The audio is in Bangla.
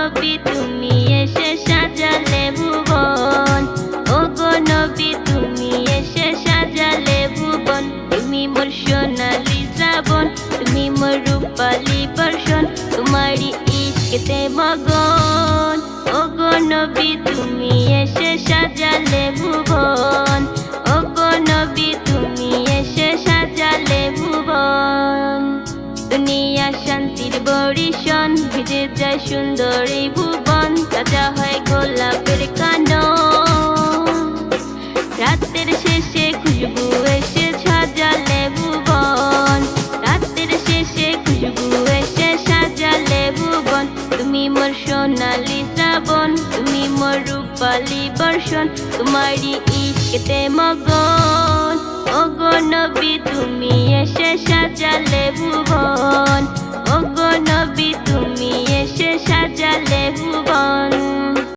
নবী তুমি এসে সাজালে ভুবন, ওগো নবী তুমি এসে সাজালে ভুবন। তুমি মোর সোনালি শ্রাবণ, তুমি মোর রূপালি বর্ষণ, তোমারই ইশকেতে মগন। ওগো নবী তুমি এসে সাজালে ভুবন, ওগো নবী তুমি এসে সাজালে ভুবন। দুনিয়া শান্তির বরিশন, ভিজে যায় সুন্দর এই ভুবন, তাজা হয় গোলাপের কানন। রাতের শেষে খুশবু এসে সাজালে ভুবন, রাতের শেষে খুশবু এসে সাজালে ভুবন। তুমি মোর সোনালি শ্রাবণ, তুমি মোর রূপালি বর্ষণ, তোমারই ইশকেতে মগন। ওগো নবী তুমি এসে সাজালে ভুবন, ওগো নবী তুমি এসে সাজালে ভুবন।